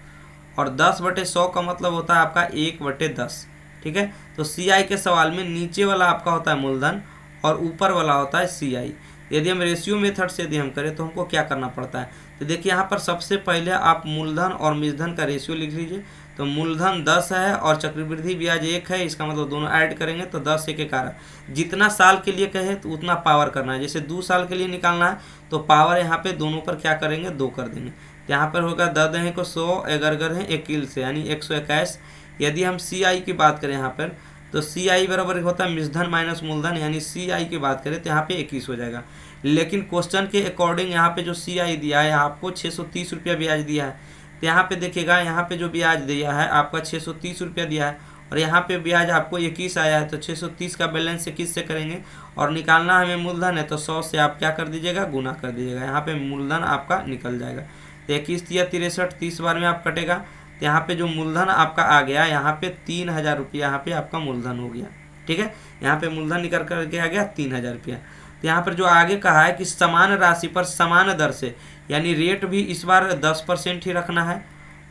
और 10/100 का मतलब होता है आपका 1/10। ठीक है, तो CI के सवाल में नीचे वाला आपका होता है मूलधन और ऊपर वाला होता है CI। यदि हम रेशियो मेथड से यदि हम करें तो हमको क्या करना पड़ता है, तो देखिए यहाँ पर सबसे पहले आप मूलधन और मूलधन का रेशियो लिख लीजिए। तो मूलधन 10 है और चक्रवृद्धि ब्याज 1 है, इसका मतलब दोनों ऐड करेंगे तो 10 1 11। जितना साल के लिए कहे तो उतना पावर करना है। जैसे 2 साल के लिए निकालना है तो पावर यहाँ पे दोनों पर क्या करेंगे, 2 कर देंगे। तो यहाँ पर होगा 10 है को 100, 11 है 1 से यानी 121। यदि हम CI की बात करें यहाँ पर तो CI बराबर होता है मूलधन माइनस मूलधन, यानी CI की बात करें तो यहाँ पे 21 हो जाएगा। लेकिन क्वेश्चन के अकॉर्डिंग यहाँ पे जो CI दिया है आपको 630 रुपया ब्याज दिया है। तो यहाँ पे देखिएगा यहाँ पे जो ब्याज दिया है आपका 630 रुपया दिया है और यहाँ पे ब्याज आपको 21 आया है। तो 630 का बैलेंस 21 से करेंगे और निकालना हमें मूलधन है तो 100 से आप क्या कर दीजिएगा, गुना कर दीजिएगा। यहाँ पे मूलधन आपका निकल जाएगा। तो 21 या 63, 30 बार में आप कटेगा। तो यहाँ पे जो मूलधन आपका आ गया यहाँ पे 3000 रुपया यहाँ पे आपका मूलधन हो गया। ठीक है, यहाँ पे मूलधन निकल करके आ गया 3000 रुपया। तो यहाँ पर जो आगे कहा है कि समान राशि पर समान दर से, यानी रेट भी इस बार 10% ही रखना है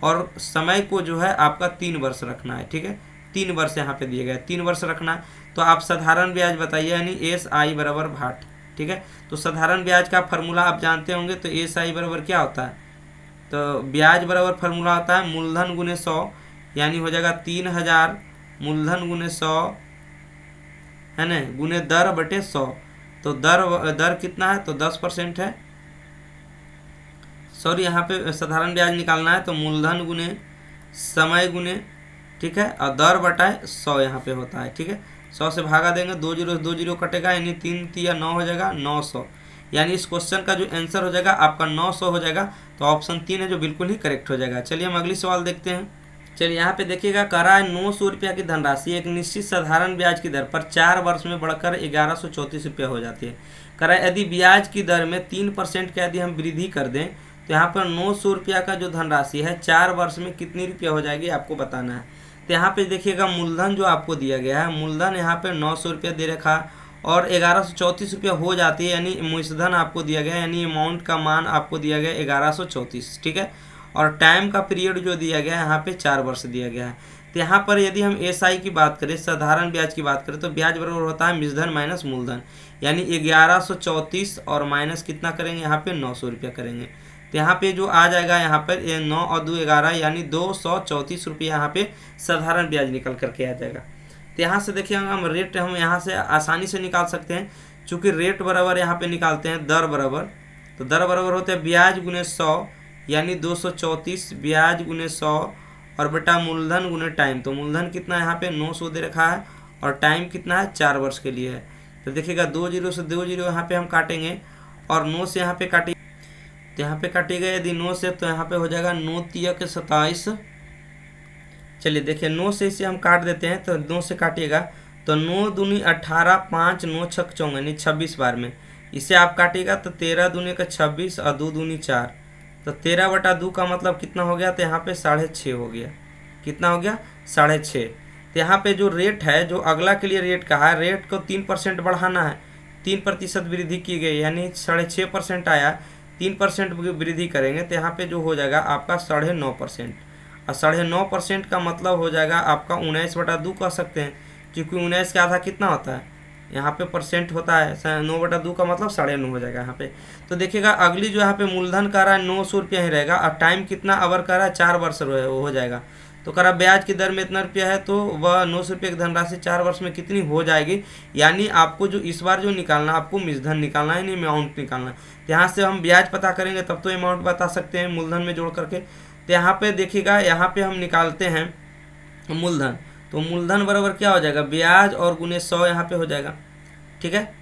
और समय को जो है आपका 3 वर्ष रखना है। ठीक है, 3 वर्ष यहाँ पे दिए गए, 3 वर्ष रखना है। तो आप साधारण ब्याज बताइए, यानी SI बराबर भाट। ठीक है, तो साधारण ब्याज का फॉर्मूला आप जानते होंगे। तो SI बराबर क्या होता है, तो ब्याज बराबर फार्मूला आता है मूलधन गुने 100, यानी हो जाएगा 3000 मूलधन गुने 100 है ना, गुने दर बटे 100। तो दर कितना है, तो 10% है। सॉरी, यहाँ पे साधारण ब्याज निकालना है तो मूलधन गुने समय गुने, ठीक है, और दर बटाए 100 यहाँ पे होता है। ठीक है, 100 से भागा देंगे, 2 0 कटेगा, यानी 3 3 9 हो जाएगा 900। यानी इस क्वेश्चन का जो आंसर हो जाएगा आपका 900 हो जाएगा। तो ऑप्शन 3 है जो बिल्कुल ही करेक्ट हो जाएगा। चलिए हम अगली सवाल देखते हैं। चलिए यहाँ पे देखिएगा, करा है 900 रुपया की धनराशि एक निश्चित साधारण ब्याज की दर पर 4 वर्ष में बढ़कर 1134 रुपया हो जाती है। करा यदि ब्याज की दर में 3% का यदि हम वृद्धि कर दें तो यहाँ पर 900 रुपया का जो धनराशि है 4 वर्ष में कितनी रुपया हो जाएगी आपको बताना है। तो यहाँ पे देखिएगा मूलधन जो आपको दिया गया है, मूलधन यहाँ पे 900 रुपया दे रखा और 1134 रुपया हो जाती है, यानी मूलधन आपको दिया गया, यानी अमाउंट का मान आपको दिया गया 1134। ठीक है, और टाइम का पीरियड जो दिया गया है यहाँ पे 4 वर्ष दिया गया है। तो यहाँ पर यदि हम SI की बात करें, साधारण ब्याज की बात करें, तो ब्याज बराबर होता है मूलधन माइनस मूलधन, यानी 1134 और माइनस कितना करेंगे यहाँ पे 900 रुपया करेंगे। तो यहाँ पे जो आ जाएगा यहाँ पर 9 और 2 11, यानी 234 रुपया यहाँ पे साधारण ब्याज निकल करके आ जाएगा। तो यहाँ से देखिए हम रेट हम यहाँ से आसानी से निकाल सकते हैं, चूँकि रेट बराबर यहाँ पे निकालते हैं दर बराबर। तो दर बराबर होते हैं ब्याज गुने 100, यानी 234 ब्याज गुने 100 और बेटा मूलधन गुने टाइम। तो मूलधन कितना यहाँ पे 900 दे रखा है और टाइम कितना है 4 वर्ष के लिए है। तो देखिएगा 2 0 से 2 0 यहाँ पे हम काटेंगे और 9 से यहाँ पे काटेंगे, तो यहाँ पे काटेगा यदि 9 से तो यहाँ पे हो जाएगा 9 3 के 27। चलिए देखिए 9 से इसे हम काट देते हैं, तो 9 से काटिएगा तो 9 दूनी 18, 5 9 6 14, यानी 26 बार में इसे आप काटिएगा तो 13 दूनी का 26 और 2 दूनी 4, तो 13/2 का मतलब कितना हो गया, तो यहाँ पे 6.5 हो गया। कितना हो गया 6.5। तो यहाँ पे जो रेट है, जो अगला के लिए रेट कहा है, रेट को 3% बढ़ाना है, 3% वृद्धि की गई, यानी 6.5% आया, 3% वृद्धि करेंगे तो यहाँ पे जो हो जाएगा आपका 9.5%। और 9.5% का मतलब हो जाएगा आपका 19/2 कह सकते हैं, क्योंकि 19 का आधा कितना होता है यहाँ पे परसेंट होता है, 9/2 का मतलब 9.5 हो जाएगा यहाँ पे। तो देखिएगा अगली जो यहाँ पे मूलधन कर रहा है 900 रुपया ही रहेगा और टाइम कितना अवर कर रहा है 4 वर्ष हो जाएगा। तो करा ब्याज की दर में इतना रुपया है तो वह 900 रुपये की धनराशि 4 वर्ष में कितनी हो जाएगी, यानी आपको जो इस बार जो निकालना आपको मूलधन निकालना है, नहीं अमाउंट निकालना है। तो यहाँ से हम ब्याज पता करेंगे तब तो अमाउंट बता सकते हैं मूलधन में जोड़ करके। तो यहाँ पे देखिएगा यहाँ पे हम निकालते हैं मूलधन, तो मूलधन बराबर क्या हो जाएगा, ब्याज और गुने 100 यहाँ पे हो जाएगा। ठीक है,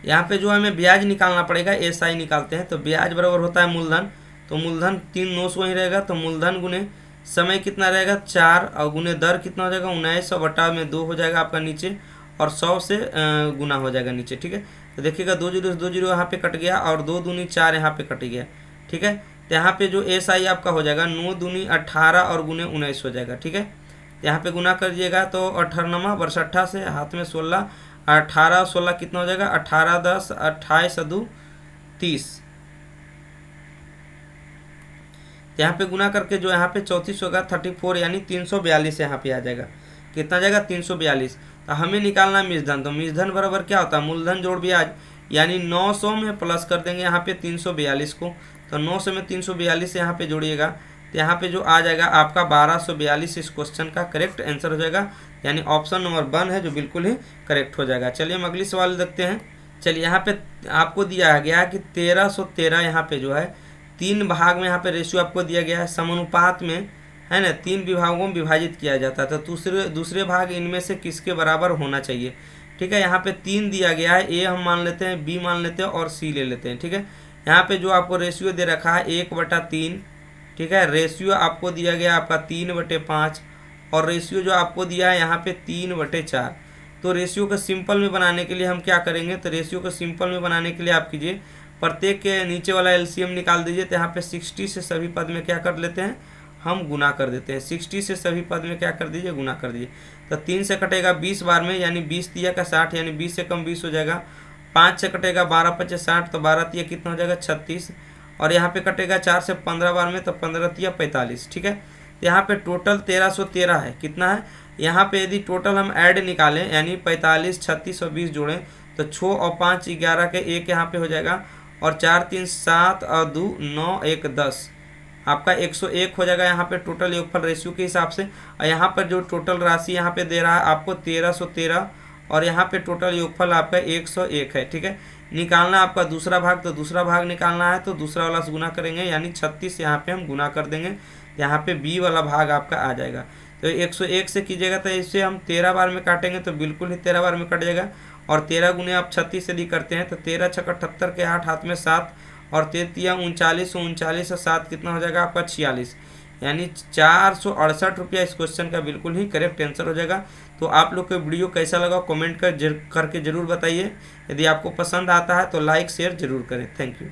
यहाँ पे जो हमें ब्याज निकालना पड़ेगा SI निकालते हैं, तो ब्याज बराबर होता है मूलधन, तो मूलधन 3 900 ही रहेगा, तो मूलधन गुने समय कितना रहेगा 4 और गुने दर कितना हो जाएगा 1900 बटा में 2 हो जाएगा आपका नीचे, और 100 से गुना हो जाएगा नीचे। ठीक है, तो देखिएगा 2 जीरो से 2 जीरो यहाँ पे कट गया और 2 दूनी 4 यहाँ पे कट गया। ठीक है, तो यहाँ पे जो SI आपका हो जाएगा 9 दूनी 18 और गुने 19 हो जाएगा। ठीक है, यहाँ पे गुना कर दीजिएगा तो 18 बरसट्ठा से हाथ में 16, 18 16 कितना हो जाएगा 18 10 28 दू 30। यहाँ पे गुना करके जो यहाँ पे 34 होगा 34 यानी 342 यहाँ पे आ जाएगा। कितना जाएगा 342। तो हमें निकालना है मिश्रधन, तो मिश्रधन बराबर क्या होता है मूलधन जोड़ ब्याज, यानी 900 में प्लस कर देंगे यहाँ पे 342 को, तो 900 में 342 यहाँ पे जोड़िएगा तो यहाँ पे जो आ जाएगा आपका 1242 इस क्वेश्चन का करेक्ट आंसर हो जाएगा, यानी ऑप्शन नंबर 1 है जो बिल्कुल ही करेक्ट हो जाएगा। चलिए हम अगली सवाल देखते हैं। चलिए यहाँ पे आपको दिया गया कि 1313 यहाँ पे जो है 3 भाग में यहाँ पे रेशियो आपको दिया गया है, समानुपात में है ना 3 विभागों में विभाजित किया जाता है, तो दूसरे भाग इनमें से किसके बराबर होना चाहिए। ठीक है, यहाँ पे 3 दिया गया है, ए हम मान लेते हैं, बी मान लेते हैं और सी ले लेते हैं। ठीक है, यहाँ पे जो आपको रेशियो दे रखा है 1/3। ठीक है, रेशियो आपको दिया गया आपका 3/5 और रेशियो जो आपको दिया है यहाँ पे 3/4। तो रेशियो को सिंपल में बनाने के लिए हम क्या करेंगे, तो रेशियो को सिंपल में बनाने के लिए आप कीजिए प्रत्येक के नीचे वाला LCM निकाल दीजिए, तो यहाँ पे 60 से सभी पद में क्या कर लेते हैं हम गुना कर देते हैं। 60 से सभी पद में क्या कर दीजिए गुना कर दीजिए, तो 3 से कटेगा 20 बार में, यानी 20 तिया का 60, यानी 20 से कम 20 हो जाएगा। 5 से कटेगा 12 × 5 = 60, तो 12 तिया कितना हो जाएगा 36, और यहाँ पे कटेगा 4 से 15 बार में, तो 15 तिया 45। ठीक है, तो यहाँ पे टोटल 1313 है। कितना है यहाँ पे यदि टोटल हम ऐड निकालें यानी 45 36 और 20 जोड़ें तो 6 और 5 11 के 1 यहाँ पे हो जाएगा, और 4 3 7 और 2 9 1 10 आपका 101 हो जाएगा यहाँ पे टोटल योगफल रेशियो के हिसाब से। और यहाँ पर जो टोटल राशि यहाँ पे दे रहा है आपको 1313, और यहाँ पे टोटल योगफल आपका 101 है। ठीक है, निकालना आपका दूसरा भाग, तो दूसरा भाग निकालना है तो दूसरा वाला से गुना करेंगे, यानी 36 यहाँ पे हम गुना कर देंगे, यहाँ पे बी वाला भाग आपका आ जाएगा। तो 101 से कीजिएगा तो इससे हम 13 बार में काटेंगे तो बिल्कुल ही 13 बार में कट जाएगा, और 13 गुने आप 36 यदि करते हैं तो 13 × 78 के 8 हाथ में 7, और 33 39 39 और 7 कितना हो जाएगा आपका 46, यानी 468 रुपया इस क्वेश्चन का बिल्कुल ही करेक्ट आंसर हो जाएगा। तो आप लोग को वीडियो कैसा लगा कमेंट करके जरूर बताइए। यदि आपको पसंद आता है तो लाइक शेयर जरूर करें। Thank you.